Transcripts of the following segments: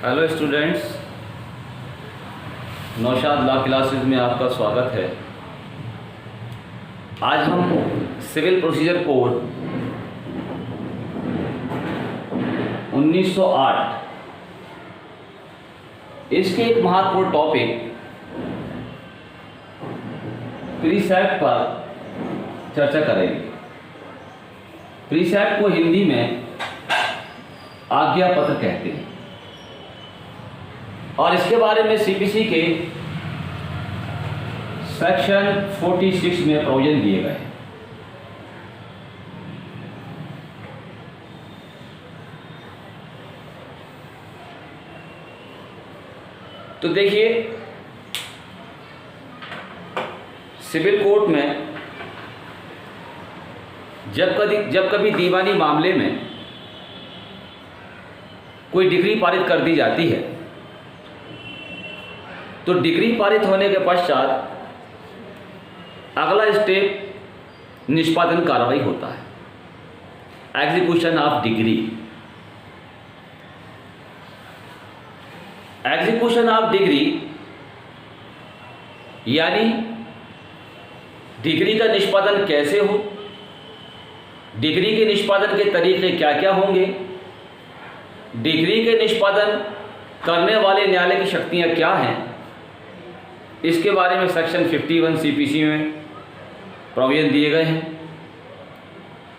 Hello students, Naushad law classes में आपका स्वागत है। आज हम सिविल प्रोसीजर कोड 1908 इसके एक महत्वपूर्ण टॉपिक प्रीसेप्ट पर चर्चा करेंगे। प्रीसेप्ट को हिंदी में आज्ञा पत्र कहते हैं और इसके बारे में सीपीसी के सेक्शन 46 में प्रोविजन दिए गए हैं। तो देखिए, सिविल कोर्ट में जब कभी दीवानी मामले में कोई डिग्री पारित कर दी जाती है तो डिग्री पारित होने के पश्चात अगला स्टेप निष्पादन कार्रवाई होता है, execution of degree. Execution of degree यानी डिग्री का निष्पादन कैसे हो, डिग्री के निष्पादन के तरीके क्या क्या होंगे, डिग्री के निष्पादन करने वाले न्यायालय की शक्तियां क्या हैं, इसके बारे में सेक्शन 51 सीपीसी में प्रोविजन दिए गए हैं।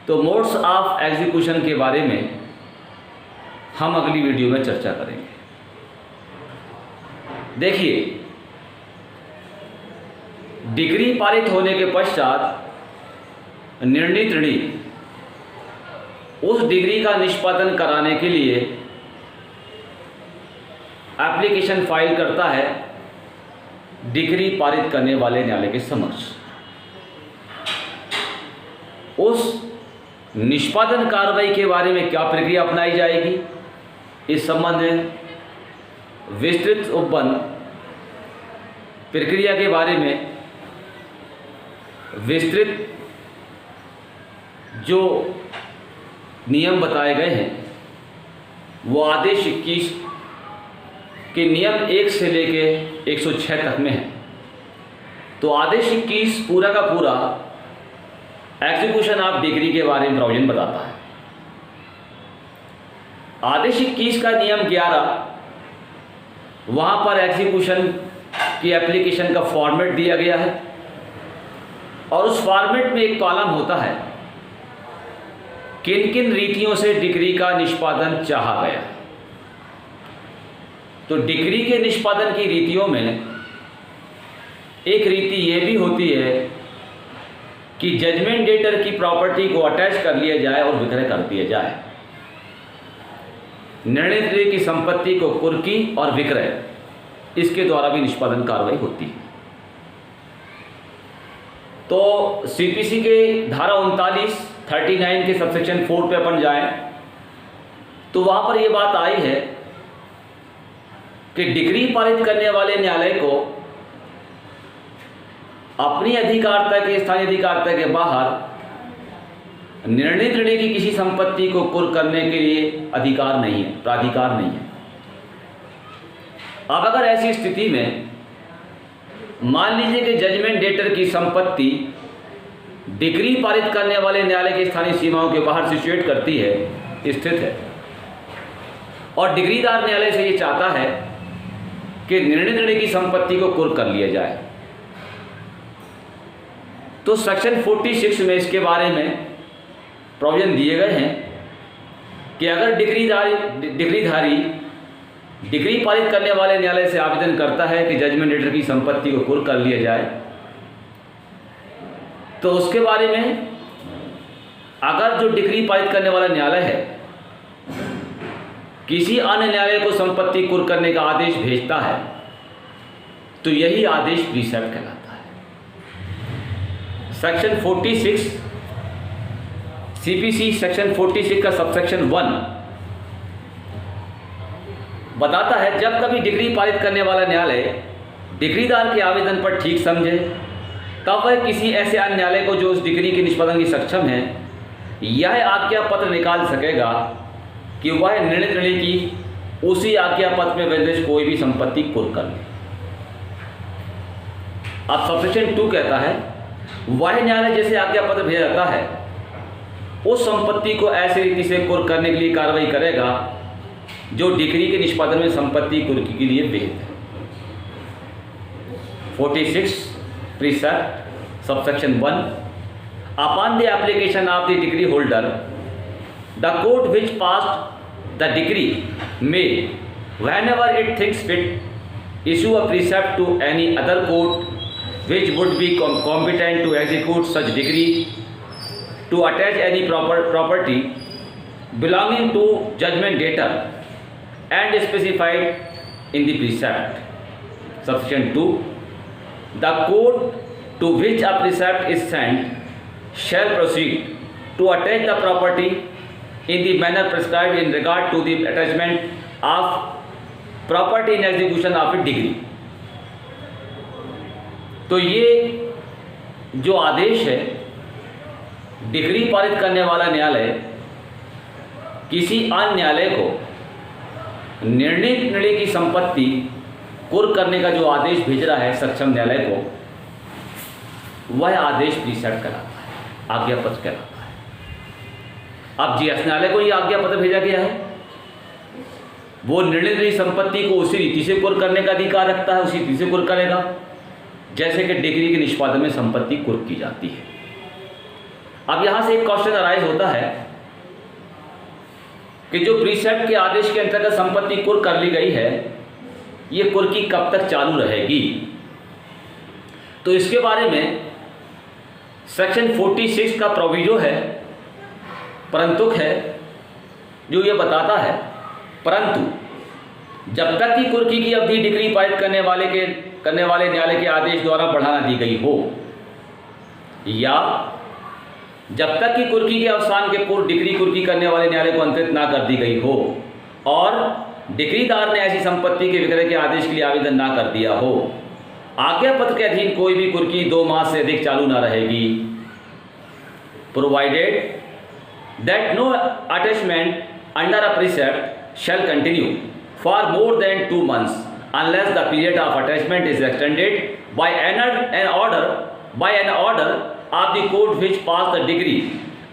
तो मोड्स ऑफ एग्जीक्यूशन के बारे में हम अगली वीडियो में चर्चा करेंगे। देखिए, डिग्री पारित होने के पश्चात निर्णीत ऋणी उस डिग्री का निष्पादन कराने के लिए एप्लीकेशन फाइल करता है डिग्री पारित करने वाले न्यायालय के समक्ष। उस निष्पादन कार्रवाई के बारे में क्या प्रक्रिया अपनाई जाएगी, इस संबंध में विस्तृत उपबंध प्रक्रिया के बारे में विस्तृत जो नियम बताए गए हैं वो आदेश 21 के नियम 1 से लेके 106 तक में है। तो आदेश 21 पूरा का पूरा एग्जीक्यूशन ऑफ डिग्री के बारे में प्रोविजन बताता है। आदेश 21 का नियम 11 वहाँ पर एग्जीक्यूशन की एप्लीकेशन का फॉर्मेट दिया गया है और उस फॉर्मेट में एक कॉलम होता है किन किन रीतियों से डिग्री का निष्पादन चाहा गया। तो डिग्री के निष्पादन की रीतियों में एक रीति यह भी होती है कि जजमेंट डेटर की प्रॉपर्टी को अटैच कर लिया जाए और विक्रय कर दिया जाए। निर्णय की संपत्ति को कुर्की और विक्रय, इसके द्वारा भी निष्पादन कार्रवाई होती है। तो सीपीसी के धारा 39 के सबसेक्शन 4 पे अपन जाएं तो वहां पर यह बात आई है कि डिग्री पारित करने वाले न्यायालय को अपनी अधिकारता के स्थानीय अधिकारता के बाहर निर्णीत ऋणी की किसी संपत्ति को कुर्क करने के लिए अधिकार नहीं है, प्राधिकार नहीं है। अब अगर ऐसी स्थिति में मान लीजिए कि जजमेंट डेटर की संपत्ति डिग्री पारित करने वाले न्यायालय की स्थानीय सीमाओं के बाहर सिचुएट करती है, स्थित है, और डिग्रीदार न्यायालय से ये चाहता है कि निर्णीत ऋणी की संपत्ति को कुर्क कर लिया जाए, तो सेक्शन 46 में इसके बारे में प्रोविजन दिए गए हैं कि अगर डिग्रीधारी डिग्री पारित करने वाले न्यायालय से आवेदन करता है कि जजमेंट डेटर की संपत्ति को कुर्क कर लिया जाए, तो उसके बारे में अगर जो डिग्री पारित करने वाला न्यायालय है किसी अन्य न्यायालय को संपत्ति कुर्क करने का आदेश भेजता है तो यही आदेश प्रीसेप्ट कहलाता है। सेक्शन 46 सीपीसी सेक्शन 46 का सबसेक्शन 1 बताता है जब कभी डिग्री पारित करने वाला न्यायालय डिग्रीदार के आवेदन पर ठीक समझे तब वह किसी ऐसे अन्य न्यायालय को जो उस डिग्री के निष्पादन की सक्षम है यह आज्ञा पत्र निकाल सकेगा कि वह निर्णित ऋणी की उसी आज्ञा पत्र में विनिर्दिष्ट कोई भी संपत्ति कुर्क कर ले। अब सबसेक्शन 2 कहता है वह न्यायालय जैसे आज्ञा पत्र भेजा जाता है उस संपत्ति को ऐसी रीति से कुर्क करने के लिए कार्रवाई करेगा जो डिक्री के निष्पादन में संपत्ति कुर्की के लिए विहित है। 46 precept subsection 1 upon the application of the degree holder the court which passed the degree may whenever it thinks fit issue a precept to any other court which would be competent to execute such decree to attach any property belonging to judgment debtor and specified in the precept. Subsection 2 the court to which a precept is sent shall proceed to attach the property in the manner prescribed in regard to the attachment of property in execution of a degree. तो ये जो आदेश है degree पारित करने वाला न्यायालय किसी अन्य न्यायालय को निर्णय की संपत्ति कुर्क करने का जो आदेश भेज रहा है सक्षम न्यायालय को, वह आदेश प्रीसेप्ट कराता है, आज्ञा पत्र कहलाता है। अब जीएस न्यायालय को यह आज्ञा पत्र भेजा गया है, वो निर्णय संपत्ति को उसी रीति से कुर्क करने का अधिकार रखता है, उसी रीति से कुर्क करेगा जैसे कि डिग्री के निष्पादन में संपत्ति कुर्क की जाती है। अब यहां से एक क्वेश्चन अराइज होता है कि जो प्रीसेप्ट के आदेश के अंतर्गत संपत्ति कुर्क कर ली गई है, ये कुर्की कब तक चालू रहेगी? तो इसके बारे में सेक्शन 46 का प्रोविजो है, परंतुक है, जो ये बताता है परंतु जब तक की कुर्की की अवधि डिग्री पारित करने वाले न्यायालय के आदेश द्वारा बढ़ाना दी गई हो या जब तक कि कुर्की के अवसान के पूर्व डिग्री कुर्की करने वाले न्यायालय को अंतरित ना कर दी गई हो और डिग्रीदार ने ऐसी संपत्ति के विक्रय के आदेश के लिए आवेदन ना कर दिया हो, आज्ञा पत्र के अधीन कोई भी कुर्की 2 माह से अधिक चालू ना रहेगी, provided that no attachment under a precept shall continue for more than 2 months unless the period of attachment is extended by an order of the court which passed the decree,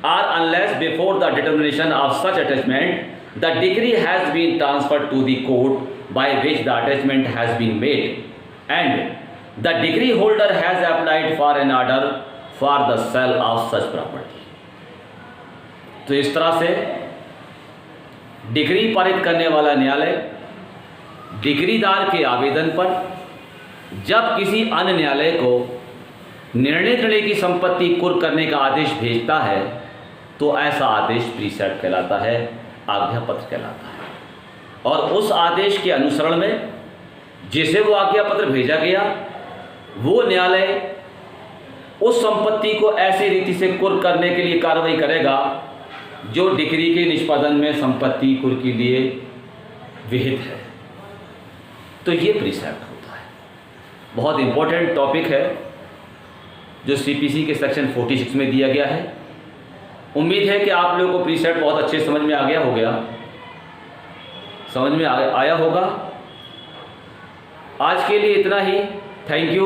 or unless before the determination of such attachment the decree has been transferred to the court by which the attachment has been made and the decree holder has applied for an order for the sale of such property. तो इस तरह से degree पारित करने वाला न्यायालय डिग्रीदार के आवेदन पर जब किसी अन्य न्यायालय को निर्णय की संपत्ति कुर्क करने का आदेश भेजता है तो ऐसा आदेश प्रीसेप्ट कहलाता है, आज्ञा पत्र कहलाता है। और उस आदेश के अनुसरण में जिसे वो आज्ञा पत्र भेजा गया वो न्यायालय उस संपत्ति को ऐसी रीति से कुर्क करने के लिए कार्रवाई करेगा जो डिग्री के निष्पादन में संपत्ति कुर्क के लिए विहित है। तो ये प्रीसेप्ट होता है। बहुत इंपॉर्टेंट टॉपिक है जो सीपीसी के सेक्शन 46 में दिया गया है। उम्मीद है कि आप लोगों को प्रीसेप्ट बहुत अच्छे समझ में आया होगा। आज के लिए इतना ही। Thank you.